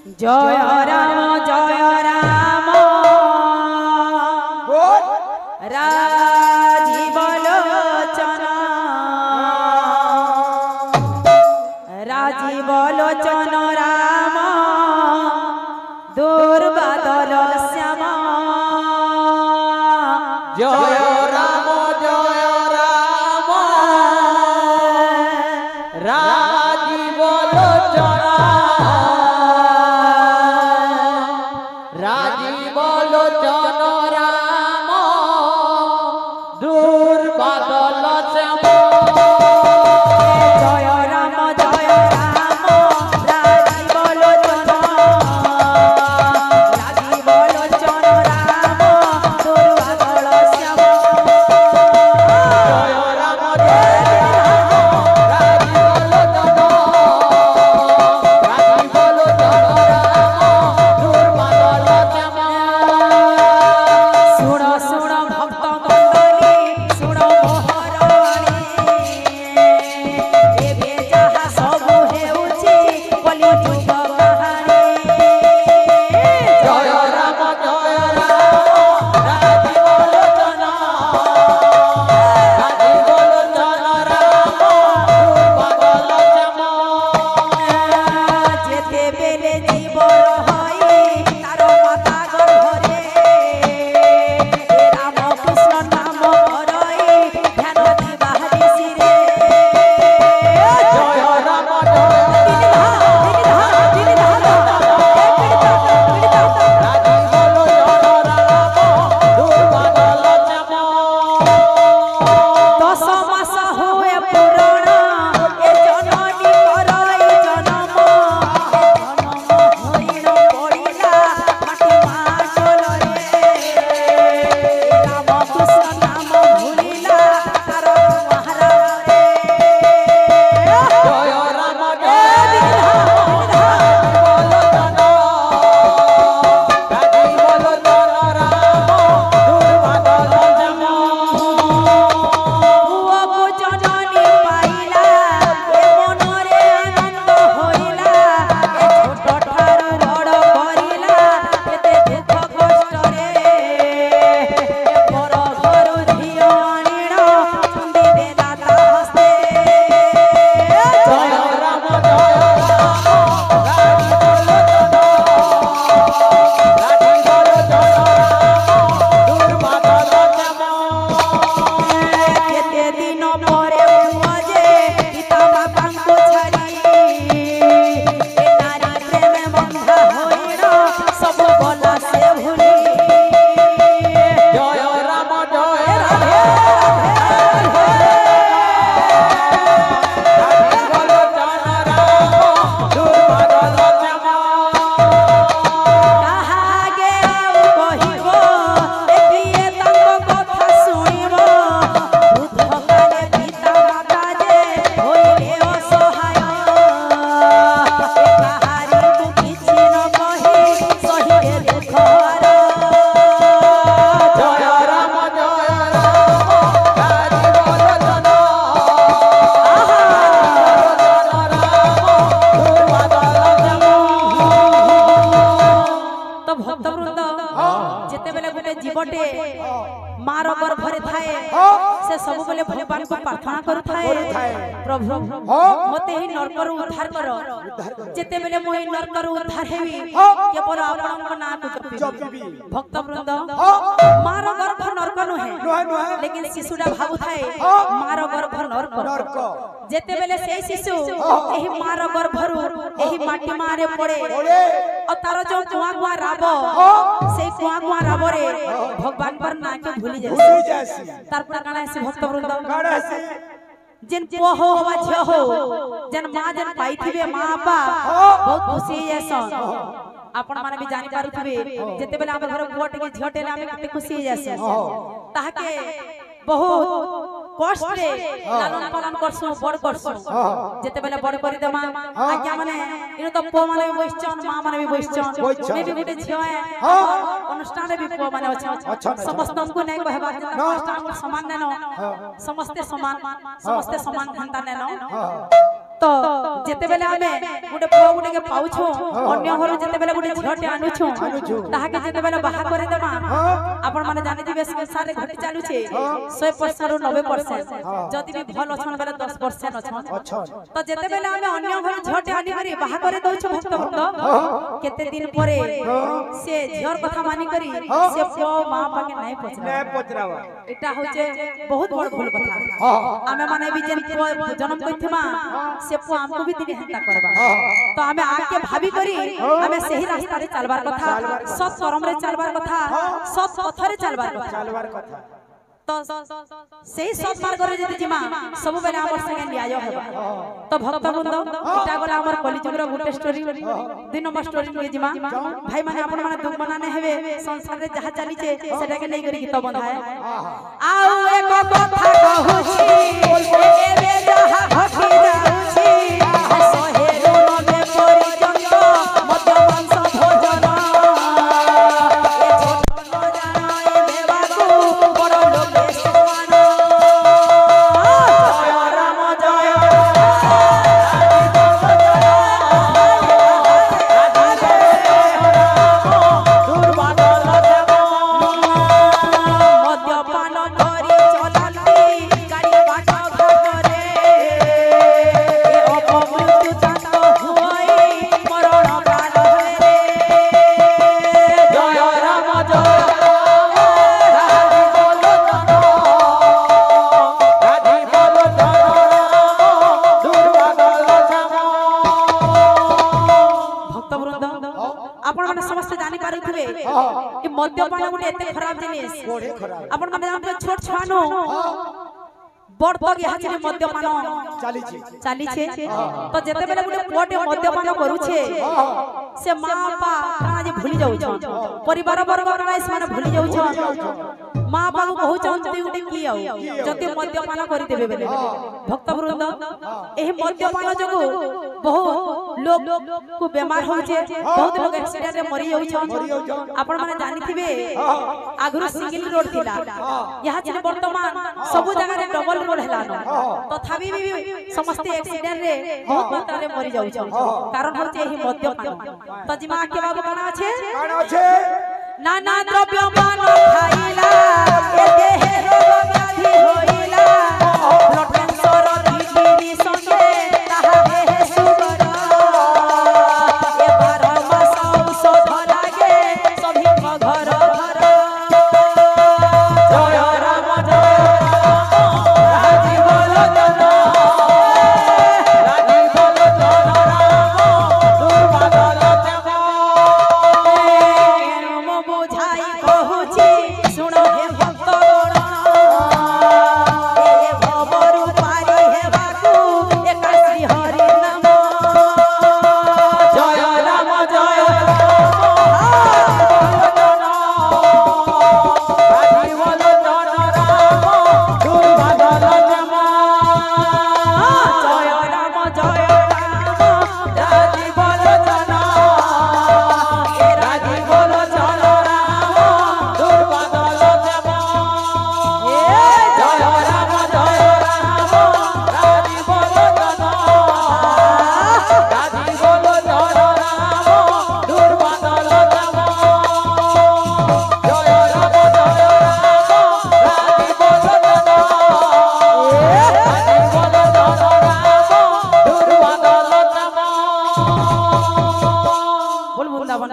जय राम राजीव लोचन राम दुर्बादल श्याम जय राम राजीव लोचन राम दुर्बादल श्याम जीवटे मार गर्भरे थाए से सब बेले भगवान को प्रार्थना करू थाए प्रभु मते ही नरकर उद्धार करो जेते बेले मोहि नरकर उद्धार हेबी केवल आपन को नाम जपबी भक्त वृंद मार गर्भ नरक नहे लेकिन शिशुडा भाबु थाए मार गर्भ नरक जेते बेले से शिशु एही मार गर्भरु एही माटी मारे पड़े और तार जो कुआ कुआ राब से कुआ कुआ राब रे भगवान पर ना के भूली जासी तार पर काना से भक्त वृंद काना से जिन पुआ हो वा झियो हो जन मां जन पाई थिबे मां आपा बहुत खुशी ऐसा आपण माने भी जानि पारुथिबे जेते बेले हम घर पुआ टे झियो टे हम कते खुशी जासी ताहाके बहुत कष्ट रे लालन पालन करसु बड़ करसु जेते बेले बड़ करि देमा आज्ञा माने इनो तो पो माने बइचन मां माने भी बइचन ने भी गुटे छियो है अनुष्ठान भी पो माने अच्छा समस्त को नै कहबा अनुष्ठान समान नेनो समस्त समान घंटा नेनो तो जेते बेले आमे गुटे पुओ गुटे के पाउछो अन्य घर जेते बेले गुटे झियोटे आनुछो ताहा के जेते बेले बाहा करे देमा आपण माने जानि दिबे संसार रे घटी चालू छे 100% रु 90% जदि भी भल अछन बेले 10% अछन तो जेते बेले आमे अन्य घर झियोटे आनी करी बाहा करे दउछो भक्त भक्त केते दिन परे से झियर कथा मानी करी से पुओ मां पाके नै पचरावा एटा होचे बहुत बड़ भूल कथा आमे माने भी जेन पुओ जन्म कइथमा से पुओ हमको भी दिने हत्या करबा तो आमे आके भाभी करी आमे सही रास्ता रे चलबार कथा सत कर्म रे चलबार कथा सत पथ रे चलबार कथा तो सही सत मार्ग रे जति जिमा सब बेले हमर संगे न्याय हेबा तो भक्त बृंद इटा गला हमर कलिजुग रो गुटे स्टोरी 2 नंबर स्टोरी के जिमा भाई माने आपण माने दुख मनाने हेबे संसार रे जहा चली छे सेटा के नै करी गीत बंधाए आउ एक कथा कहूची एबे जहा घटी जाउची सहेरो नबे परिजन मध्य वंश भोजन ए छोट न जाने बेबाकू बड़ लोके समान जय राम जय मद्यपान करी चलती गाड़ी बाट घरे ए अपमृत्यु जात हुई मरण काल रे जय राम जय राधे बोलो भक्त वृंद आपण माने समस्त जानि पारुथिबे कि मद्यपान गुटे एते खराब जिनिस आपण माने जानते छोट छानो बड़ तक यहाँ चले मद्यपान चाली छे तो जेते बेले गुटे पुओटे मद्यपान करू छे से मां बापा काना जे भूली जाउ छन परिवार वर्ग ऑर्गेनाइज माने भूली जाउ छन मां बापा को कहू छन तू गुटे की आउ जते मद्यपान करि देबे बेले भक्त वृंद एही मद्यपान जगो बहुत लोग को बीमार हो छे बहुत लोग एक्सीडेंट रे मरि जाउ छन आपण माने जानि थिबे आगुरु सिंगल रोड थिला यहाँ चले वर्तमान सब जगह रे डबल रोड हेला तथापि भी समस्त एक्सीडेंट रे बहुत मात्रा रे मरि जाउ छन कारण होचे एही मद्यपान तो जिमा के बाबू काना আছে नाना द्रव्य मान खाइला ए देहे रोग व्याधि होइला ब्लड कैंसर किडनी संगे ताहा देहे सुगर ए 12 मास औषध लागे सभी घर घर जय राम जय राधे बोलो राधे बोलो दुर्बादल एम बुझाई कहूची सुनो हे भक्त गण ए भवरु पारी हेबाकू एका श्री हरि नाम जय राम जय राधे बोलो दुर्बादल जय राम जय राम राधे बोलो ए राधे बोलो दुर्बादल जय राम राधे बोलो राधे बोलो दुर्बादल जय राम राधे बोलो दुर्बादल बोल वृंदावन